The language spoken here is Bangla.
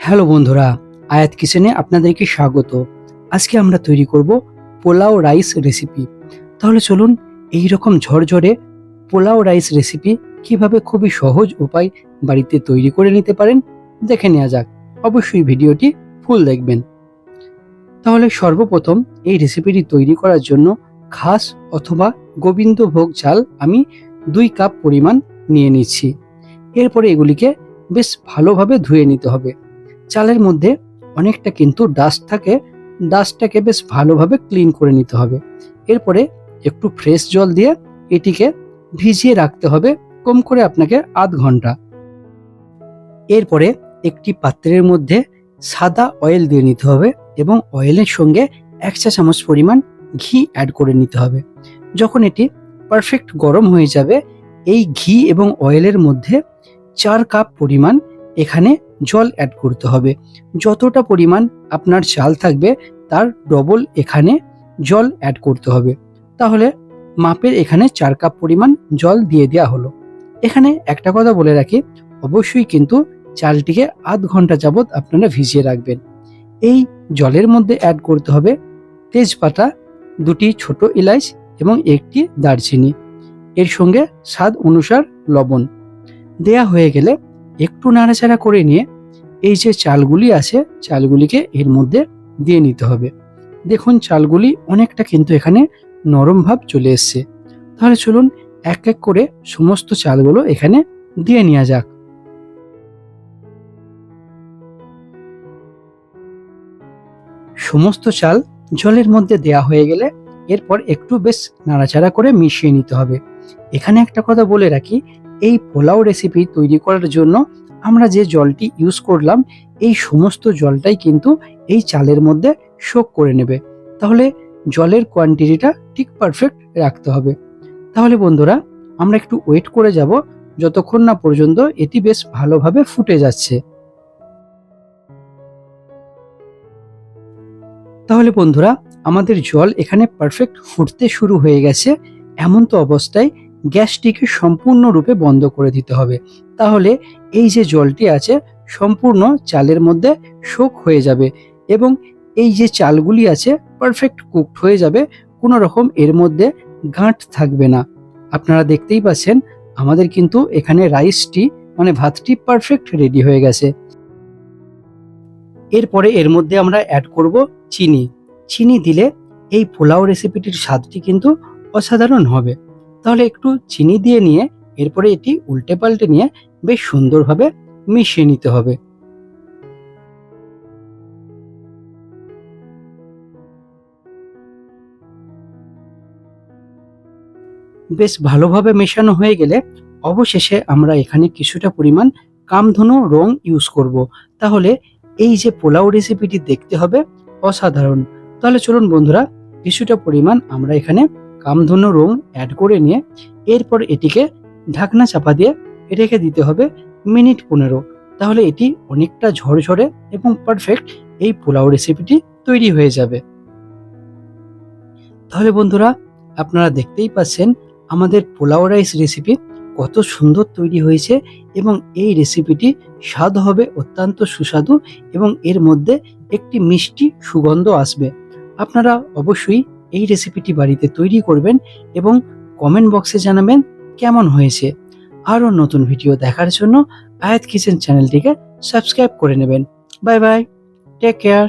হ্যালো বন্ধুরা, আয়াত কিচেনে আপনাদেরকে স্বাগত। আজকে আমরা তৈরি করব পোলাও রাইস রেসিপি। তাহলে চলুন এই রকম ঝরঝরে পোলাও রাইস রেসিপি কিভাবে খুবই সহজ উপায় বাড়িতে তৈরি করে নিতে পারেন দেখে নেওয়া যাক। অবশ্যই ভিডিওটি ফুল দেখবেন। তাহলে সর্বপ্রথম এই রেসিপিটি তৈরি করার জন্য খাস অথবা গোবিন্দভোগ চাল আমি 2 কাপ পরিমাণ নিয়ে নিচ্ছি। এরপরে এগুলিকে বেশ ভালোভাবে ধুয়ে নিতে হবে। চালের মধ্যে অনেকটা কিন্তু ডাস্ট থাকে, ডাস্টটাকে বেশ ভালোভাবে ক্লিন করে নিতে হবে। এরপরে একটু ফ্রেশ জল দিয়ে এটিকে ভিজিয়ে রাখতে হবে কম করে আপনাকে আধ ঘন্টা। এরপরে একটি পাত্রের মধ্যে সাদা অয়েল দিয়ে নিতে হবে এবং অয়েলের সঙ্গে 1 চা চামচ পরিমাণ ঘি অ্যাড করে নিতে হবে। যখন এটি পারফেক্ট গরম হয়ে যাবে, এই ঘি এবং অয়েলের মধ্যে 4 কাপ পরিমাণ এখানে জল অ্যাড করতে হবে। যতটা পরিমাণ আপনার চাল থাকবে তার ডবল এখানে জল অ্যাড করতে হবে। তাহলে মাপের এখানে 4 কাপ পরিমাণ জল দিয়ে দেওয়া হলো। এখানে একটা কথা বলে রাখি, অবশ্যই কিন্তু চালটিকে আধ ঘন্টা যাবত আপনারা ভিজিয়ে রাখবেন। এই জলের মধ্যে অ্যাড করতে হবে তেজপাতা, 2টি ছোট এলাচ এবং 1টি দারচিনি, এর সঙ্গে স্বাদ অনুসার লবণ দেয়া হয়ে গেলে একটু নাড়াচাড়া করে নিয়ে এই যে চালগুলি আছে চালগুলিকে এর মধ্যে দিয়ে নিতে হবে। দেখুন চালগুলি অনেকটা কিন্তু এখানে নরম ভাব চলে এসছে। তাহলে চলুন এক এক করে সমস্ত চালগুলো এখানে দিয়ে নেওয়া যাক। সমস্ত চাল জলের মধ্যে দেয়া হয়ে গেলে এরপর একটু বেশ নাড়াচাড়া করে মিশিয়ে নিতে হবে। এখানে একটা কথা বলে রাখি, এই পোলাও রেসিপি তৈরি করার জন্য আমরা যে জলটি ইউজ করলাম এই সমস্ত জলটাই কিন্তু এই চালের মধ্যে সোক করে নেবে। তাহলে জলের কোয়ান্টিটিটা ঠিক পারফেক্ট রাখতে হবে। তাহলে বন্ধুরা আমরা একটু ওয়েট করে যাব যতক্ষণ না পর্যন্ত এটি বেশ ভালোভাবে ফুটে যাচ্ছে। তাহলে বন্ধুরা আমাদের জল এখানে পারফেক্ট ফুটতে শুরু হয়ে গেছে। এমন তো অবস্থায় গ্যাসটিকে সম্পূর্ণরূপে বন্ধ করে দিতে হবে। তাহলে এই যে জলটি আছে সম্পূর্ণ চালের মধ্যে সোক হয়ে যাবে এবং এই যে চালগুলি আছে পারফেক্ট কুকড হয়ে যাবে, কোনো রকম এর মধ্যে গাঁট থাকবে না। আপনারা দেখতেই পাচ্ছেন আমাদের কিন্তু এখানে রাইসটি মানে ভাতটি পারফেক্ট রেডি হয়ে গেছে। এরপরে এর মধ্যে আমরা অ্যাড করব চিনি। চিনি দিলে এই পোলাও রেসিপিটির স্বাদটি কিন্তু অসাধারণ হবে। তাহলে একটু চিনি দিয়ে নিয়ে এরপরে এটি উল্টে পাল্টে নিয়ে বেশ সুন্দরভাবে মিশিয়ে নিতে হবে। বেশ ভালোভাবে মেশানো হয়ে গেলে অবশেষে আমরা এখানে কিছুটা পরিমাণ কামধুনো রং ইউজ করব। তাহলে এই যে পোলাও রেসিপিটি দেখতে হবে অসাধারণ। তাহলে চলুন বন্ধুরা কিছুটা পরিমাণ আমরা এখানে কামধুনো রং অ্যাড করে নিয়ে এরপর এটিকে ঢাকনা চাপা দিয়ে রেখে দিতে হবে মিনিট 15। তাহলে এটি অনেকটা ঝরঝরে এবং পারফেক্ট এই পোলাও রেসিপিটি তৈরি হয়ে যাবে। তাহলে বন্ধুরা আপনারা দেখতেই পাচ্ছেন আমাদের পোলাও রাইস রেসিপি কত সুন্দর তৈরি হয়েছে এবং এই রেসিপিটি স্বাদ হবে অত্যন্ত সুস্বাদু এবং এর মধ্যে একটি মিষ্টি সুগন্ধ আসবে। আপনারা অবশ্যই এই রেসিপিটি বাড়িতে তৈরি করবেন এবং কমেন্ট বক্সে জানাবেন কেমন হয়েছে। আরও নতুন ভিডিও দেখার জন্য আয়াত কিচেন চ্যানেলটিকে সাবস্ক্রাইব করে নেবেন। Bye bye, take care.